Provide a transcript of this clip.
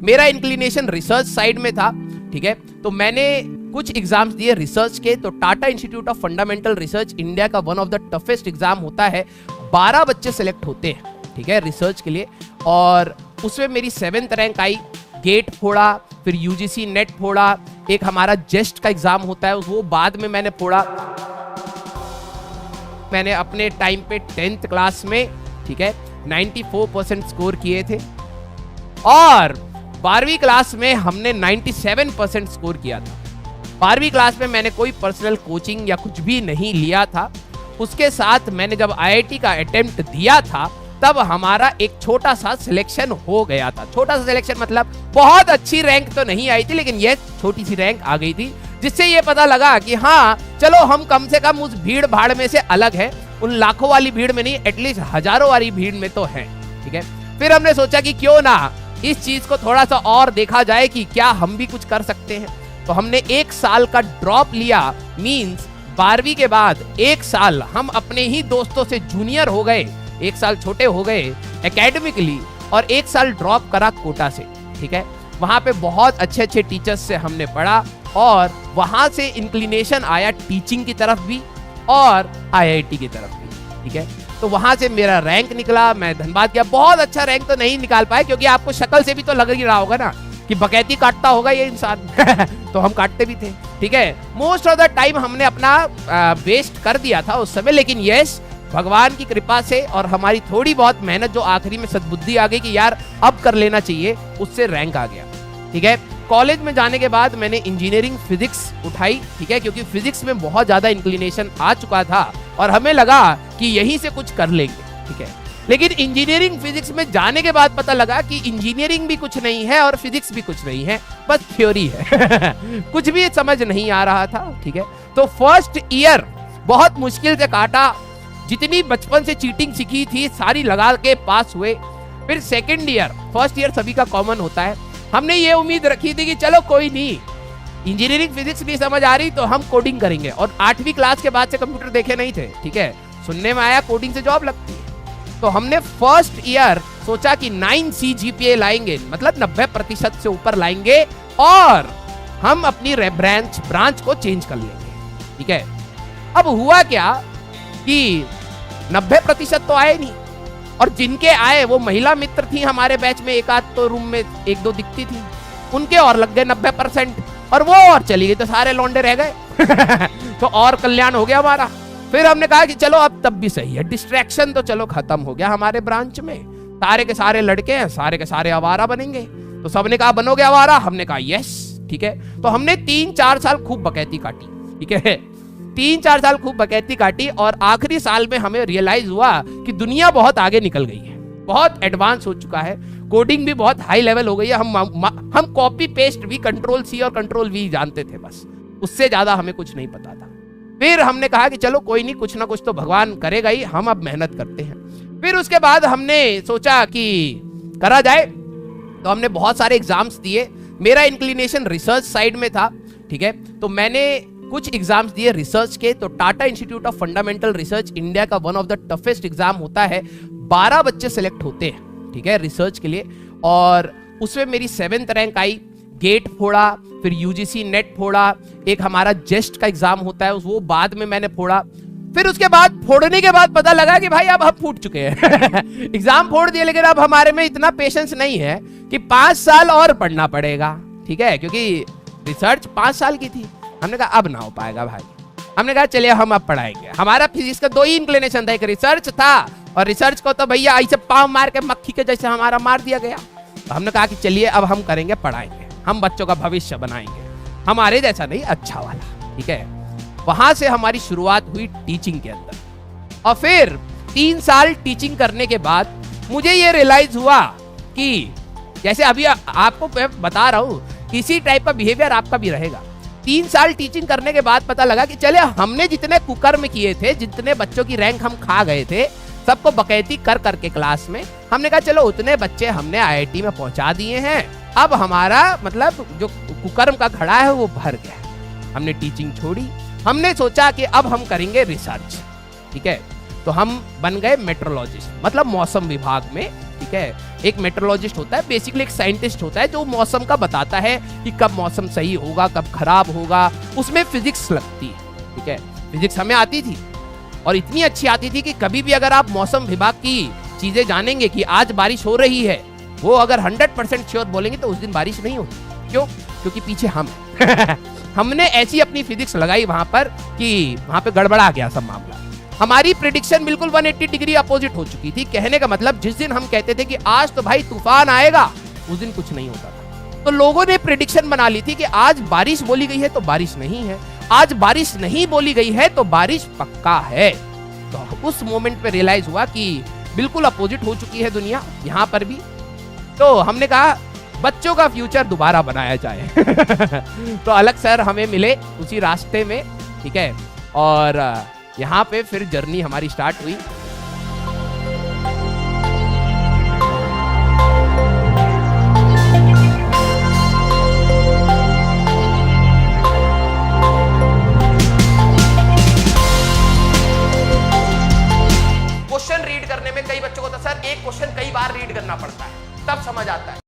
मेरा inclination research side में था, ठीक है। तो मैंने कुछ एग्जाम्स दिए रिसर्च के। तो Tata Institute of Fundamental Research India का one of the toughest exam होता है। 12 बच्चे सेलेक्ट होते हैं, ठीक है, रिसर्च के लिए। और उसमें मेरी 7th रैंक आई। गेट फोड़ा, फिर यूजीसी नेट फोड़ा, एक हमारा जेस्ट का एग्जाम होता है वो बाद में मैंने फोड़ा। मैंने अपने टाइम पे 10th क्लास में, ठीक है, 94% स्कोर किए थे और 12वीं क्लास में हमने 97% स्कोर किया था। 12वीं क्लास में मैंने कोई पर्सनल कोचिंग या कुछ भी नहीं लिया था। उसके साथ मैंने जब आईआईटी का अटेम्प्ट दिया था तब हमारा एक छोटा सा सिलेक्शन हो गया था। छोटा सा सिलेक्शन मतलब बहुत अच्छी रैंक तो नहीं आई थी, लेकिन ये छोटी सी रैंक आ गई थी, जिससे ये पता लगा कि हाँ चलो हम कम से कम उस भीड़ भाड़ में से अलग है, उन लाखों वाली भीड़ में नहीं, एटलीस्ट हजारों वाली भीड़ में तो है, ठीक है। फिर हमने सोचा कि क्यों ना इस चीज को थोड़ा सा और देखा जाए कि क्या हम भी कुछ कर सकते हैं। तो हमने 1 साल का ड्रॉप लिया, मींस 12वीं के बाद 1 साल हम अपने ही दोस्तों से जूनियर हो गए, 1 साल छोटे हो गए एकेडमिकली, और 1 साल ड्रॉप करा कोटा से, ठीक है। वहां पे बहुत अच्छे अच्छे टीचर्स से हमने पढ़ा और वहां से इंक्लिनेशन आया टीचिंग की तरफ भी और आईआईटी की तरफ भी, ठीक है। तो वहां से मेरा रैंक निकला, मैं धन्यवाद किया। बहुत अच्छा रैंक तो नहीं निकाल पाए क्योंकि आपको शक्ल से भी तो लग ही रहा होगा ना कि बकैती काटता होगा ये इंसान तो हम काटते भी थे, ठीक है। मोस्ट ऑफ द टाइम हमने अपना वेस्ट कर दिया था उस समय, लेकिन यस भगवान की कृपा से और हमारी थोड़ी बहुत मेहनत, जो आखिरी में सद्बुद्धि आ गई कि यार अब कर लेना चाहिए, उससे रैंक आ गया, ठीक है। कॉलेज में जाने के बाद मैंने इंजीनियरिंग फिजिक्स उठाई, ठीक है, क्योंकि फिजिक्स में बहुत ज्यादा इंक्लिनेशन आ चुका था और हमें लगा कि यहीं से कुछ कर लेंगे, ठीक है। लेकिन इंजीनियरिंग फिजिक्स में जाने के बाद पता लगा कि इंजीनियरिंग भी कुछ नहीं है और फिजिक्स भी कुछ नहीं है, बस थ्योरी है कुछ भी समझ नहीं आ रहा था, ठीक है। तो फर्स्ट ईयर बहुत मुश्किल से काटा, जितनी बचपन से चीटिंग सीखी थी सारी लगा के पास हुए। फिर सेकेंड ईयर, फर्स्ट ईयर सभी का कॉमन होता है, हमने ये उम्मीद रखी थी कि चलो कोई नहीं, इंजीनियरिंग फिजिक्स नहीं समझ आ रही तो हम कोडिंग करेंगे। और 8वीं क्लास के बाद से कंप्यूटर देखे नहीं थे, ठीक है, सुनने में आया कोडिंग से जॉब लगती है। तो हमने फर्स्ट ईयर सोचा कि 9 CGPA लाएंगे, मतलब 90% से ऊपर लाएंगे और हम अपनी ब्रांच को चेंज कर लेंगे, ठीक है। अब हुआ क्या कि 90% तो आए नहीं, और जिनके आए वो महिला मित्र थी हमारे बैच में, एक आध तो रूम में 1-2 दिखती थी, उनके और लग गए 90% और वो और चली गई, तो सारे लौंडे रह गए तो और कल्याण हो गया हमारा। फिर हमने कहा कि चलो अब तब भी सही है, डिस्ट्रैक्शन तो चलो खत्म हो गया हमारे ब्रांच में, सारे के सारे लड़के हैं, सारे के सारे आवारा बनेंगे। तो सबने कहा बनोगे आवारा, हमने कहा यस, ठीक है। तो हमने 3-4 साल खूब बकैती काटी, ठीक है, 3-4 साल खूब बकैती काटी और आखिरी साल में हमें रियलाइज हुआ कि दुनिया बहुत आगे निकल गई है, बहुत एडवांस हो चुका है, कोडिंग भी बहुत हाई लेवल हो गई है। हम कॉपी पेस्ट भी Ctrl+C और Ctrl+V जानते थे, बस उससे ज्यादा हमें कुछ नहीं पता था। फिर हमने कहा कि चलो कोई नहीं, कुछ ना कुछ तो भगवान करेगा ही, हम अब मेहनत करते हैं। फिर उसके बाद हमने सोचा कि करा जाए, तो हमने बहुत सारे एग्जाम्स दिए। मेरा इंक्लिनेशन रिसर्च साइड में था, ठीक है। तो मैंने कुछ एग्जाम्स दिए रिसर्च के। तो Tata Institute of Fundamental Research India का one of the toughest exam होता है। 12 बच्चे सेलेक्ट होते हैं, ठीक है, रिसर्च के लिए। और उसमें मेरी 7th रैंक आई। गेट फोड़ा, फिर यूजीसी नेट फोड़ा, एक हमारा जेस्ट का एग्जाम होता है वो बाद में मैंने फोड़ा। फिर उसके बाद फोड़ने के बाद पता लगा कि भाई अब हम फूट चुके हैं एग्जाम फोड़ दिए, लेकिन अब हमारे में इतना पेशेंस नहीं है कि 5 साल और पढ़ना पड़ेगा, ठीक है, क्योंकि रिसर्च 5 साल की थी। हमने कहा अब ना हो पाएगा भाई, हमने कहा चलिए हम अब पढ़ाएंगे। हमारा फिजिक्स का 2 ही इंक्लिनेशन था, एक रिसर्च था और रिसर्च को तो भैया ऐसे पाँव मार के मक्खी के जैसे हमारा मार दिया गया। तो हमने कहा कि चलिए अब हम करेंगे, पढ़ाएंगे, हम बच्चों का भविष्य बनाएंगे, हमारे जैसा नहीं अच्छा वाला, ठीक है। वहां से हमारी शुरुआत हुई टीचिंग के अंदर। और फिर 3 साल टीचिंग करने के बाद मुझे ये रियलाइज हुआ कि जैसे अभी आपको बता रहा हूं, इसी टाइप का बिहेवियर आपका भी रहेगा। 3 साल टीचिंग करने के बाद पता लगा कि चले हमने जितने कुकर्म किए थे, जितने बच्चों की रैंक हम खा गए थे, सबको बकैती कर करके क्लास में, हमने कहा चलो उतने बच्चे हमने आईआईटी में पहुंचा दिए हैं, अब हमारा मतलब जो कुकर्म का घड़ा है वो भर गया। हमने टीचिंग छोड़ी, हमने सोचा कि अब हम करेंगे रिसर्च, ठीक है। तो हम बन गए मेट्रोलॉजिस्ट, मतलब मौसम विभाग में, ठीक ठीक है। एक मेट्रोलॉजिस्ट होता है, बेसिकली एक साइंटिस्ट होता है जो मौसम का बताता है कि कब मौसम सही होगा, कब खराब होगा। उसमें फिजिक्स लगती है, ठीक है। फिजिक्स हमें आती थी और इतनी अच्छी आती थी कि कभी भी अगर आप मौसम विभाग की चीजें जानेंगे कि आज बारिश हो रही है, वो अगर 100% श्योर बोलेंगे तो उस दिन बारिश नहीं होती। क्यों? क्योंकि पीछे हम हमने ऐसी अपनी फिजिक्स लगाई वहां पर कि वहां पे गड़बड़ा गया सब मामला। हमारी प्रिडिक्शन बिल्कुल 180 डिग्री अपोजिट हो चुकी थी। कहने का मतलब जिस दिन हम कहते थे कि आज तो भाई तूफान आएगा, उस दिन कुछ नहीं होता था। तो लोगों ने प्रिडिक्शन बना ली थी कि आज बारिश बोली गई है तो बारिश नहीं है, आज बारिश नहीं बोली गई है तो बारिश पक्का है। तो उस मोमेंट पे रियलाइज हुआ कि बिल्कुल अपोजिट हो चुकी है दुनिया यहाँ पर भी। तो हमने कहा बच्चों का फ्यूचर दोबारा बनाया जाए तो अलग सर हमें मिले उसी रास्ते में, ठीक है। और यहाँ पे फिर जर्नी हमारी स्टार्ट हुई। क्वेश्चन रीड करने में कई बच्चों को तो सर एक क्वेश्चन कई बार रीड करना पड़ता है, तब समझ आता है।